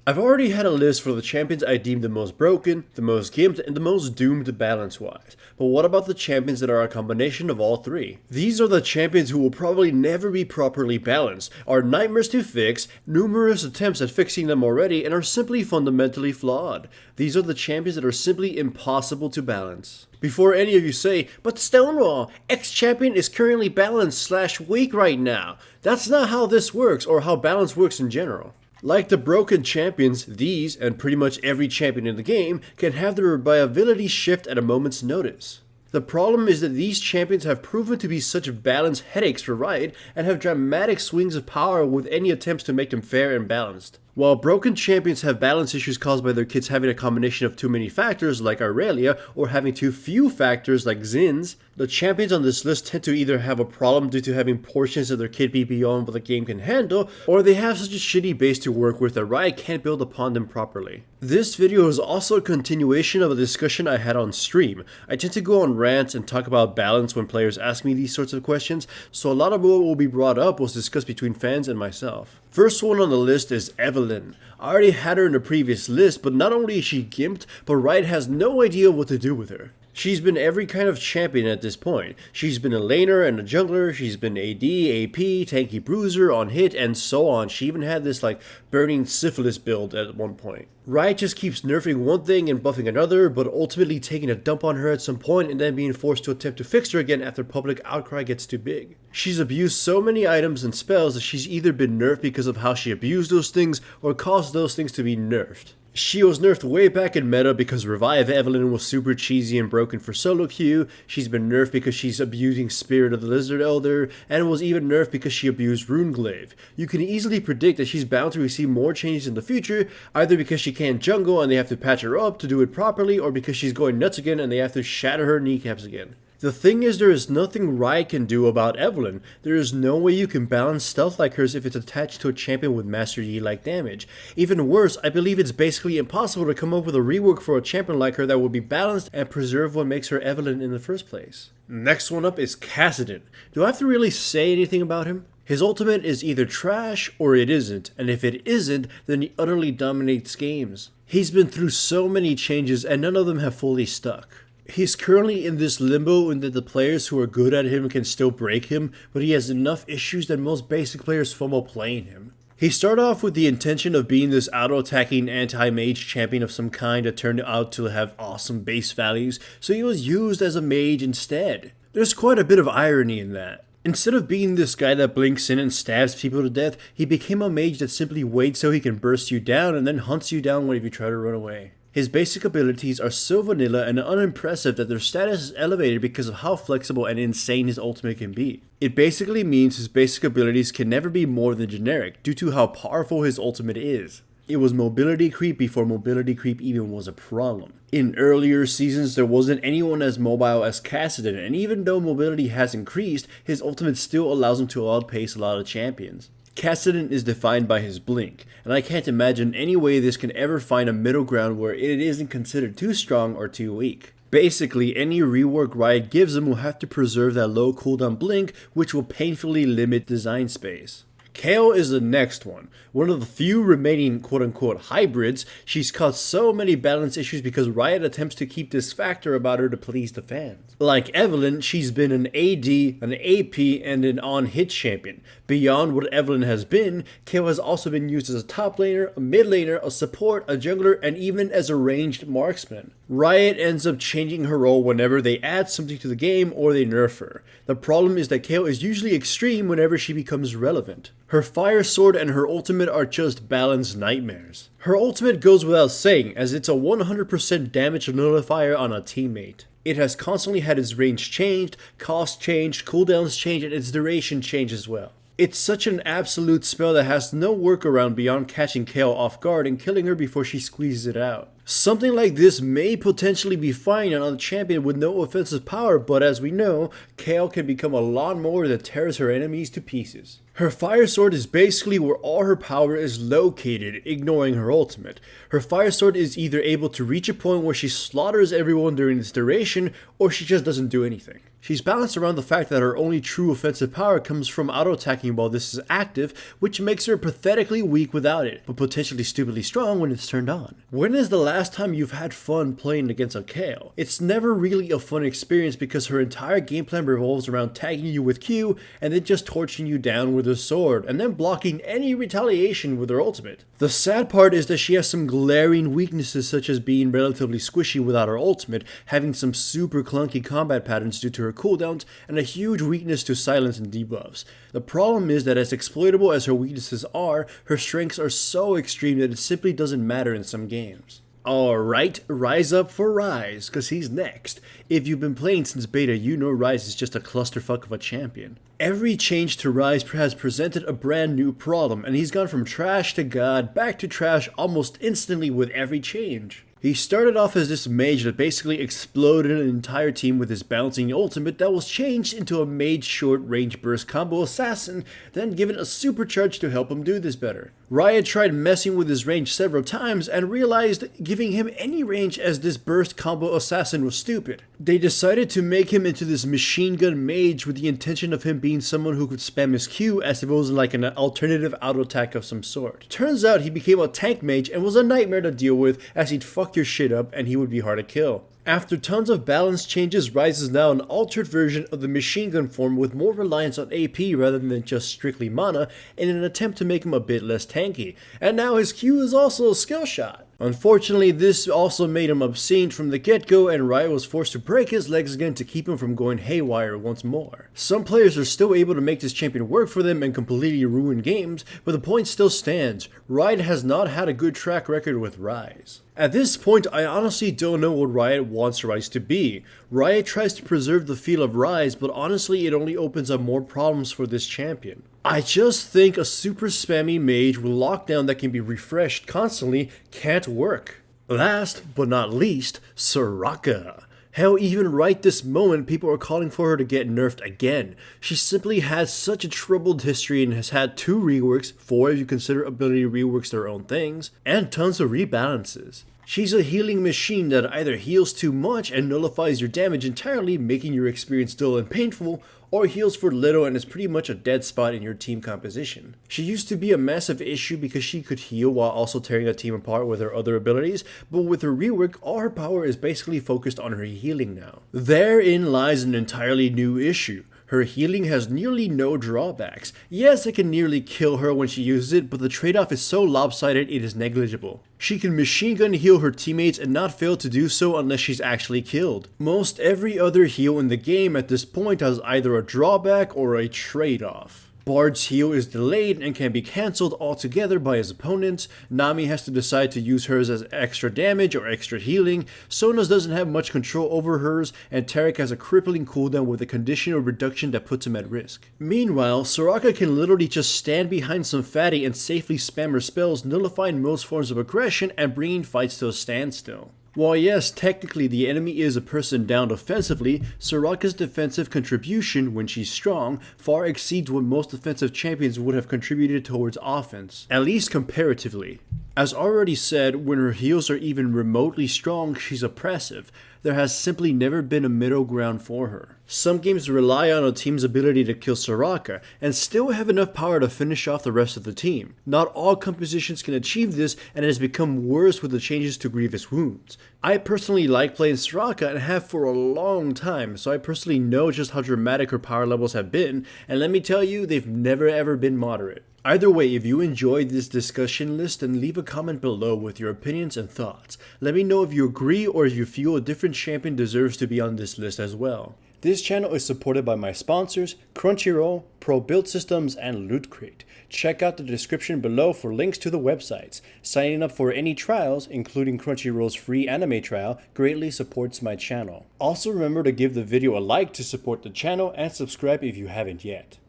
I've already had a list for the champions I deem the most broken, the most gimped, and the most doomed balance-wise. But what about the champions that are a combination of all three? These are the champions who will probably never be properly balanced, are nightmares to fix, numerous attempts at fixing them already, and are simply fundamentally flawed. These are the champions that are simply impossible to balance. Before any of you say, but Stonewall, X-Champion is currently balanced/weak right now. That's not how this works, or how balance works in general. Like the broken champions, these, and pretty much every champion in the game, can have their viability shift at a moment's notice. The problem is that these champions have proven to be such balance headaches for Riot, and have dramatic swings of power with any attempts to make them fair and balanced. While broken champions have balance issues caused by their kits having a combination of too many factors like Aurelia, or having too few factors like Zin's, the champions on this list tend to either have a problem due to having portions of their kit be beyond what the game can handle, or they have such a shitty base to work with that Riot can't build upon them properly. This video is also a continuation of a discussion I had on stream. I tend to go on rants and talk about balance when players ask me these sorts of questions, so a lot of what will be brought up was discussed between fans and myself. First one on the list is Evelynn. I already had her in the previous list, but not only is she gimped, but Riot has no idea what to do with her. She's been every kind of champion at this point. She's been a laner and a jungler, she's been AD, AP, tanky bruiser, on hit, and so on. She even had this burning syphilis build at one point. Riot just keeps nerfing one thing and buffing another, but ultimately taking a dump on her at some point and then being forced to attempt to fix her again after public outcry gets too big. She's abused so many items and spells that she's either been nerfed because of how she abused those things or caused those things to be nerfed. She was nerfed way back in meta because Revive Evelynn was super cheesy and broken for solo queue. She's been nerfed because she's abusing Spirit of the Lizard Elder, and was even nerfed because she abused Runeglaive. You can easily predict that she's bound to receive more changes in the future, either because she can't jungle and they have to patch her up to do it properly, or because she's going nuts again and they have to shatter her kneecaps again. The thing is, there is nothing Riot can do about Evelynn. There is no way you can balance stealth like hers if it's attached to a champion with Master Yi-like damage. Even worse, I believe it's basically impossible to come up with a rework for a champion like her that would be balanced and preserve what makes her Evelynn in the first place. Next one up is Kassadin. Do I have to really say anything about him? His ultimate is either trash or it isn't, and if it isn't, then he utterly dominates games. He's been through so many changes and none of them have fully stuck. He's currently in this limbo in that the players who are good at him can still break him, but he has enough issues that most basic players fumble playing him. He started off with the intention of being this auto-attacking anti-mage champion of some kind that turned out to have awesome base values, so he was used as a mage instead. There's quite a bit of irony in that. Instead of being this guy that blinks in and stabs people to death, he became a mage that simply waits so he can burst you down and then hunts you down whenever you try to run away. His basic abilities are so vanilla and unimpressive that their status is elevated because of how flexible and insane his ultimate can be. It basically means his basic abilities can never be more than generic due to how powerful his ultimate is. It was mobility creep before mobility creep even was a problem. In earlier seasons, there wasn't anyone as mobile as Kassadin, and even though mobility has increased, his ultimate still allows him to outpace a lot of champions. Kassadin is defined by his blink, and I can't imagine any way this can ever find a middle ground where it isn't considered too strong or too weak. Basically, any rework Riot gives him will have to preserve that low cooldown blink, which will painfully limit design space. Kayle is the next one of the few remaining quote-unquote hybrids. She's caused so many balance issues because Riot attempts to keep this factor about her to please the fans. Like Evelynn, she's been an AD, an AP, and an on-hit champion. Beyond what Evelynn has been, Kayle has also been used as a top laner, a mid laner, a support, a jungler, and even as a ranged marksman. Riot ends up changing her role whenever they add something to the game or they nerf her. The problem is that Kayle is usually extreme whenever she becomes relevant. Her fire sword and her ultimate are just balanced nightmares. Her ultimate goes without saying, as it's a 100% damage nullifier on a teammate. It has constantly had its range changed, cost changed, cooldowns changed, and its duration changed as well. It's such an absolute spell that has no workaround beyond catching Kayle off guard and killing her before she squeezes it out. Something like this may potentially be fine on a champion with no offensive power, but as we know, Kale can become a lawnmower that tears her enemies to pieces. Her fire sword is basically where all her power is located, ignoring her ultimate. Her fire sword is either able to reach a point where she slaughters everyone during its duration, or she just doesn't do anything. She's balanced around the fact that her only true offensive power comes from auto-attacking while this is active, which makes her pathetically weak without it, but potentially stupidly strong when it's turned on. When is the last time you've had fun playing against a Kale? It's never really a fun experience because her entire game plan revolves around tagging you with Q and then just torching you down with a sword, and then blocking any retaliation with her ultimate. The sad part is that she has some glaring weaknesses such as being relatively squishy without her ultimate, having some super clunky combat patterns due to her cooldowns, and a huge weakness to silence and debuffs. The problem is that as exploitable as her weaknesses are, her strengths are so extreme that it simply doesn't matter in some games. Alright, rise up for Rise, cause he's next. If you've been playing since beta, you know Rise is just a clusterfuck of a champion. Every change to Rise has presented a brand new problem, and he's gone from trash to god, back to trash almost instantly with every change. He started off as this mage that basically exploded an entire team with his bouncing ultimate that was changed into a mage short range burst combo assassin, then given a supercharge to help him do this better. Riot tried messing with his range several times and realized giving him any range as this burst combo assassin was stupid. They decided to make him into this machine gun mage with the intention of him being someone who could spam his Q as if it was like an alternative auto attack of some sort. Turns out he became a tank mage and was a nightmare to deal with as he'd fuck your shit up and he would be hard to kill. After tons of balance changes, Rise is now an altered version of the machine gun form with more reliance on AP rather than just strictly mana in an attempt to make him a bit less tanky, and now his Q is also a skill shot. Unfortunately, this also made him obscene from the get-go, and Riot was forced to break his legs again to keep him from going haywire once more. Some players are still able to make this champion work for them and completely ruin games, but the point still stands. Riot has not had a good track record with Rise. At this point, I honestly don't know what Riot wants Rise to be. Riot tries to preserve the feel of Rise, but honestly it only opens up more problems for this champion. I just think a super spammy mage with lockdown that can be refreshed constantly can't work. Last but not least, Soraka. Hell, even right this moment, people are calling for her to get nerfed again. She simply has such a troubled history and has had 2 reworks, 4 if you consider ability reworks their own things, and tons of rebalances. She's a healing machine that either heals too much and nullifies your damage entirely, making your experience dull and painful, or heals for little and is pretty much a dead spot in your team composition. She used to be a massive issue because she could heal while also tearing a team apart with her other abilities, but with her rework, all her power is basically focused on her healing now. Therein lies an entirely new issue. Her healing has nearly no drawbacks. Yes, it can nearly kill her when she uses it, but the trade-off is so lopsided it is negligible. She can machine gun heal her teammates and not fail to do so unless she's actually killed. Most every other heal in the game at this point has either a drawback or a trade-off. Bard's heal is delayed and can be cancelled altogether by his opponents. Nami has to decide to use hers as extra damage or extra healing. Sona's doesn't have much control over hers, and Tarek has a crippling cooldown with a conditional reduction that puts him at risk. Meanwhile, Soraka can literally just stand behind some fatty and safely spam her spells, nullifying most forms of aggression and bringing fights to a standstill. While yes, technically the enemy is a person down offensively, Soraka's defensive contribution, when she's strong, far exceeds what most defensive champions would have contributed towards offense, at least comparatively. As already said, when her heals are even remotely strong, she's oppressive. There has simply never been a middle ground for her. Some games rely on a team's ability to kill Soraka, and still have enough power to finish off the rest of the team. Not all compositions can achieve this, and it has become worse with the changes to Grievous Wounds. I personally like playing Soraka and have for a long time, so I personally know just how dramatic her power levels have been, and let me tell you, they've never ever been moderate. Either way, if you enjoyed this discussion list, then leave a comment below with your opinions and thoughts. Let me know if you agree or if you feel a different champion deserves to be on this list as well. This channel is supported by my sponsors, Crunchyroll, Pro Build Systems, and Loot Crate. Check out the description below for links to the websites. Signing up for any trials, including Crunchyroll's free anime trial, greatly supports my channel. Also remember to give the video a like to support the channel and subscribe if you haven't yet.